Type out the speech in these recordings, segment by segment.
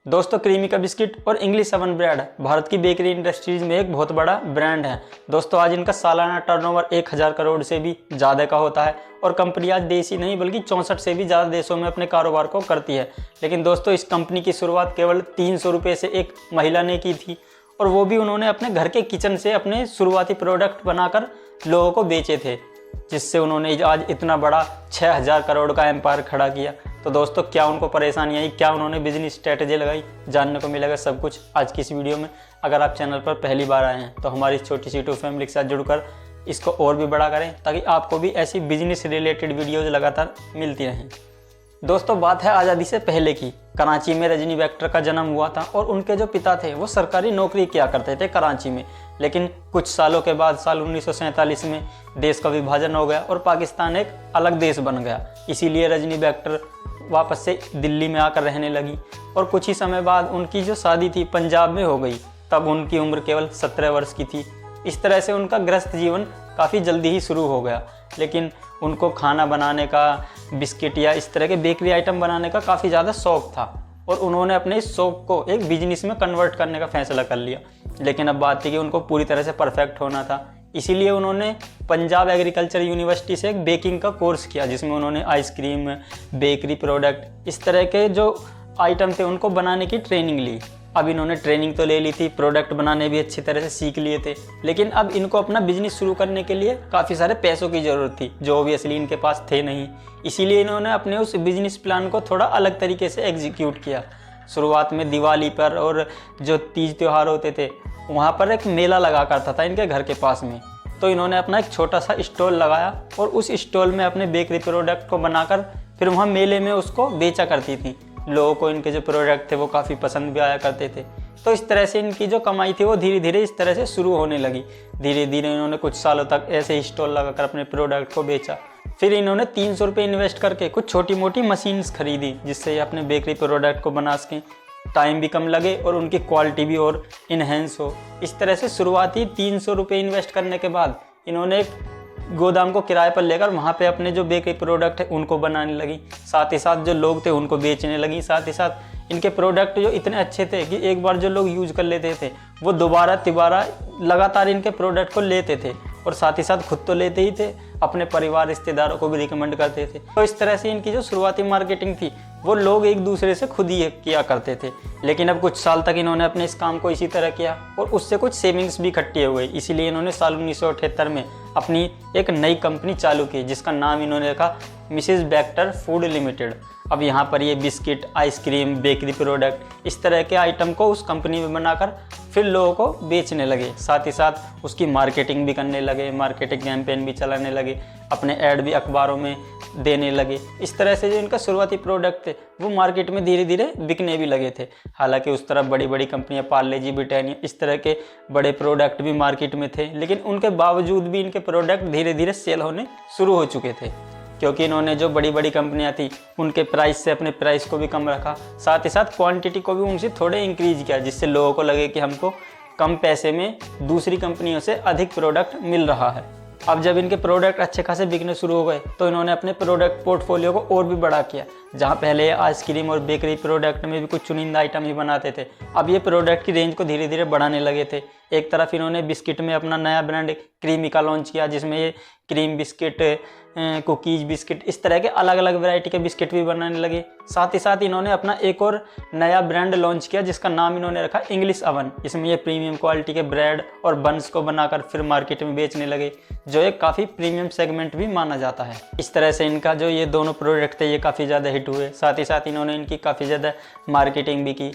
दोस्तों क्रीमिका बिस्किट और English oven bread Bharat की बेकरी इंडस्ट्रीज में एक बहुत बड़ा ब्रांड है। दोस्तों आज इनका सालाना टर्नओवर 1000 करोड़ से भी ज़्यादा का होता है और कंपनी आज देश ही नहीं बल्कि 64 से भी ज़्यादा देशों में अपने कारोबार को करती है। लेकिन दोस्तों इस कंपनी की शुरुआत केवल 300 रुपये से एक महिला ने की थी और वो भी उन्होंने अपने घर के किचन से अपने शुरुआती प्रोडक्ट बनाकर लोगों को बेचे थे, जिससे उन्होंने आज इतना बड़ा 6000 करोड़ का एम्पायर खड़ा किया। तो दोस्तों क्या उनको परेशानी आई, क्या उन्होंने बिजनेस स्ट्रेटेजी लगाई, जानने को मिलेगा सब कुछ आज की इस वीडियो में। अगर आप चैनल पर पहली बार आए हैं तो हमारी इस छोटी सी यूट्यूब फैमिली के साथ जुड़कर इसको और भी बड़ा करें ताकि आपको भी ऐसी बिजनेस रिलेटेड वीडियोज़ लगातार मिलती रहें। दोस्तों बात है आज़ादी से पहले की। कराची में रजनी वेक्टर का जन्म हुआ था और उनके जो पिता थे वो सरकारी नौकरी किया करते थे कराची में। लेकिन कुछ सालों के बाद साल 1947 में देश का विभाजन हो गया और पाकिस्तान एक अलग देश बन गया। इसीलिए रजनी वेक्टर वापस से दिल्ली में आकर रहने लगी और कुछ ही समय बाद उनकी जो शादी थी पंजाब में हो गई। तब उनकी उम्र केवल 17 वर्ष की थी। इस तरह से उनका गृहस्थ जीवन काफ़ी जल्दी ही शुरू हो गया। लेकिन उनको खाना बनाने का, बिस्किट या इस तरह के बेकरी आइटम बनाने का काफ़ी ज़्यादा शौक़ था और उन्होंने अपने इस शौक़ को एक बिजनेस में कन्वर्ट करने का फैसला कर लिया। लेकिन अब बात थी कि उनको पूरी तरह से परफेक्ट होना था, इसीलिए उन्होंने पंजाब एग्रीकल्चर यूनिवर्सिटी से एक बेकिंग का कोर्स किया जिसमें उन्होंने आइसक्रीम, बेकरी प्रोडक्ट, इस तरह के जो आइटम थे उनको बनाने की ट्रेनिंग ली। अब इन्होंने ट्रेनिंग तो ले ली थी, प्रोडक्ट बनाने भी अच्छी तरह से सीख लिए थे, लेकिन अब इनको अपना बिजनेस शुरू करने के लिए काफ़ी सारे पैसों की ज़रूरत थी जो ऑब्वियसली इनके पास थे नहीं। इसीलिए इन्होंने अपने उस बिजनेस प्लान को थोड़ा अलग तरीके से एग्जीक्यूट किया। शुरुआत में दिवाली पर और जो तीज त्यौहार होते थे वहाँ पर एक मेला लगा करता था इनके घर के पास में। तो इन्होंने अपना एक छोटा सा स्टॉल लगाया और उस स्टॉल में अपने बेकरी प्रोडक्ट को बनाकर फिर वहाँ मेले में उसको बेचा करती थी। लोगों को इनके जो प्रोडक्ट थे वो काफ़ी पसंद भी आया करते थे। तो इस तरह से इनकी जो कमाई थी वो धीरे धीरे इस तरह से शुरू होने लगी। धीरे धीरे इन्होंने कुछ सालों तक ऐसे ही स्टॉल लगाकर अपने प्रोडक्ट को बेचा। फिर इन्होंने 300 रुपये इन्वेस्ट करके कुछ छोटी मोटी मशीन्स खरीदी जिससे ये अपने बेकरी प्रोडक्ट को बना सकें, टाइम भी कम लगे और उनकी क्वालिटी भी और इन्हेंस हो। इस तरह से शुरुआती 300 रुपये इन्वेस्ट करने के बाद इन्होंने एक गोदाम को किराए पर लेकर वहाँ पे अपने जो बेकरी प्रोडक्ट है उनको बनाने लगी। साथ ही साथ जो लोग थे उनको बेचने लगी। साथ ही साथ इनके प्रोडक्ट जो इतने अच्छे थे कि एक बार जो लोग यूज कर लेते थे वो दोबारा तिबारा लगातार इनके प्रोडक्ट को लेते थे और साथ ही साथ खुद तो लेते ही थे, अपने परिवार रिश्तेदारों को भी रिकमेंड करते थे। तो इस तरह से इनकी जो शुरुआती मार्केटिंग थी वो लोग एक दूसरे से खुद ही किया करते थे। लेकिन अब कुछ साल तक इन्होंने अपने इस काम को इसी तरह किया और उससे कुछ सेविंग्स भी इकट्ठी हो गई। इसीलिए इन्होंने साल 1978 में अपनी एक नई कंपनी चालू की जिसका नाम इन्होंने रखा मिसेस वेक्टर फूड लिमिटेड। अब यहाँ पर ये बिस्किट, आइसक्रीम, बेकरी प्रोडक्ट इस तरह के आइटम को उस कंपनी में बनाकर फिर लोगों को बेचने लगे। साथ ही साथ उसकी मार्केटिंग भी करने लगे, मार्केटिंग कैंपेन भी चलाने लगे, अपने ऐड भी अखबारों में देने लगे। इस तरह से जो इनका शुरुआती प्रोडक्ट थे वो मार्केट में धीरे धीरे बिकने भी लगे थे। हालांकि उस तरफ बड़ी बड़ी कंपनियां पार्ले जी, ब्रिटानिया इस तरह के बड़े प्रोडक्ट भी मार्केट में थे, लेकिन उनके बावजूद भी इनके प्रोडक्ट धीरे धीरे सेल होने शुरू हो चुके थे क्योंकि इन्होंने जो बड़ी बड़ी कंपनियां थी उनके प्राइस से अपने प्राइस को भी कम रखा। साथ ही साथ क्वांटिटी को भी उनसे थोड़े इंक्रीज किया जिससे लोगों को लगे कि हमको कम पैसे में दूसरी कंपनियों से अधिक प्रोडक्ट मिल रहा है। अब जब इनके प्रोडक्ट अच्छे खासे बिकने शुरू हो गए तो इन्होंने अपने प्रोडक्ट पोर्टफोलियो को और भी बड़ा किया। जहाँ पहले आइसक्रीम और बेकरी प्रोडक्ट में भी कुछ चुनिंदा आइटम ही बनाते थे, अब ये प्रोडक्ट की रेंज को धीरे धीरे बढ़ाने लगे थे। एक तरफ इन्होंने बिस्किट में अपना नया ब्रांड क्रीमिका लॉन्च किया जिसमें ये क्रीम बिस्किट, कुकीज बिस्किट इस तरह के अलग अलग वैरायटी के बिस्किट भी बनाने लगे। साथ ही साथ इन्होंने अपना एक और नया ब्रांड लॉन्च किया जिसका नाम इन्होंने रखा इंग्लिश अवन। इसमें ये प्रीमियम क्वालिटी के ब्रेड और बन्स को बनाकर फिर मार्केट में बेचने लगे जो एक काफ़ी प्रीमियम सेगमेंट भी माना जाता है। इस तरह से इनका जो ये दोनों प्रोडक्ट थे ये काफ़ी ज़्यादा हिट हुए। साथ ही साथ इन्होंने इनकी काफ़ी ज़्यादा मार्केटिंग भी की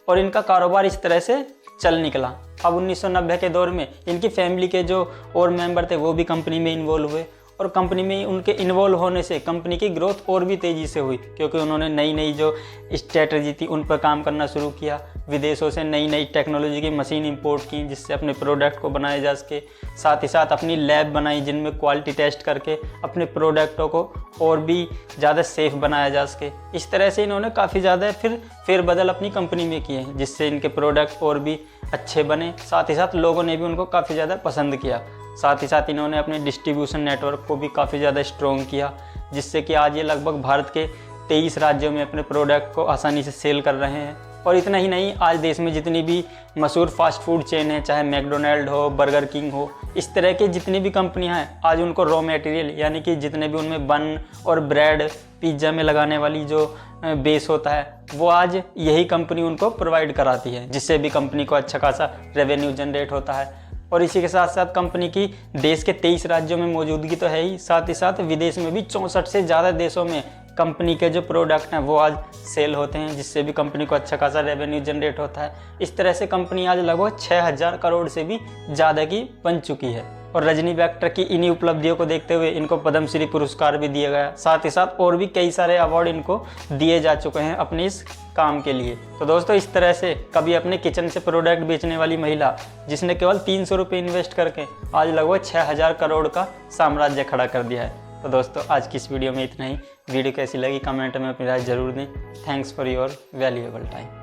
और इनका कारोबार इस तरह से चल निकला। अब 1990 के दौर में इनकी फैमिली के जो और मेंबर थे वो भी कंपनी में इन्वॉल्व हुए और कंपनी में उनके इन्वॉल्व होने से कंपनी की ग्रोथ और भी तेज़ी से हुई क्योंकि उन्होंने नई नई जो स्ट्रेटजी थी उन पर काम करना शुरू किया। विदेशों से नई नई टेक्नोलॉजी की मशीन इंपोर्ट की जिससे अपने प्रोडक्ट को बनाया जा सके। साथ ही साथ अपनी लैब बनाई जिनमें क्वालिटी टेस्ट करके अपने प्रोडक्टों को और भी ज़्यादा सेफ बनाया जा सके। इस तरह से इन्होंने काफ़ी ज़्यादा फिर फेरबदल अपनी कंपनी में किए जिससे इनके प्रोडक्ट और भी अच्छे बने। साथ ही साथ लोगों ने भी उनको काफ़ी ज़्यादा पसंद किया। साथ ही साथ इन्होंने अपने डिस्ट्रीब्यूशन नेटवर्क को भी काफ़ी ज़्यादा स्ट्रॉन्ग किया जिससे कि आज ये लगभग भारत के 23 राज्यों में अपने प्रोडक्ट को आसानी से सेल कर रहे हैं। और इतना ही नहीं, आज देश में जितनी भी मशहूर फास्ट फूड चेन है, चाहे मैकडोनल्ड हो, बर्गर किंग हो, इस तरह के जितनी भी कंपनियां हैं, आज उनको रॉ मटेरियल यानी कि जितने भी उनमें बन और ब्रेड, पिज्ज़ा में लगाने वाली जो बेस होता है, वो आज यही कंपनी उनको प्रोवाइड कराती है, जिससे भी कंपनी को अच्छा खासा रेवेन्यू जनरेट होता है। और इसी के साथ साथ कंपनी की देश के 23 राज्यों में मौजूदगी तो है ही, साथ ही साथ विदेश में भी 64 से ज़्यादा देशों में कंपनी के जो प्रोडक्ट हैं वो आज सेल होते हैं, जिससे भी कंपनी को अच्छा खासा रेवेन्यू जनरेट होता है। इस तरह से कंपनी आज लगभग 6000 करोड़ से भी ज़्यादा की बन चुकी है। और रजनी वेक्टर की इन्हीं उपलब्धियों को देखते हुए इनको पद्मश्री पुरस्कार भी दिया गया, साथ ही साथ और भी कई सारे अवार्ड इनको दिए जा चुके हैं अपने इस काम के लिए। तो दोस्तों, इस तरह से कभी अपने किचन से प्रोडक्ट बेचने वाली महिला, जिसने केवल 300 रुपये इन्वेस्ट करके आज लगभग 6000 करोड़ का साम्राज्य खड़ा कर दिया है। तो दोस्तों, आज की इस वीडियो में इतना ही। वीडियो कैसी लगी कमेंट में अपनी राय जरूर दें। Thanks for your valuable time.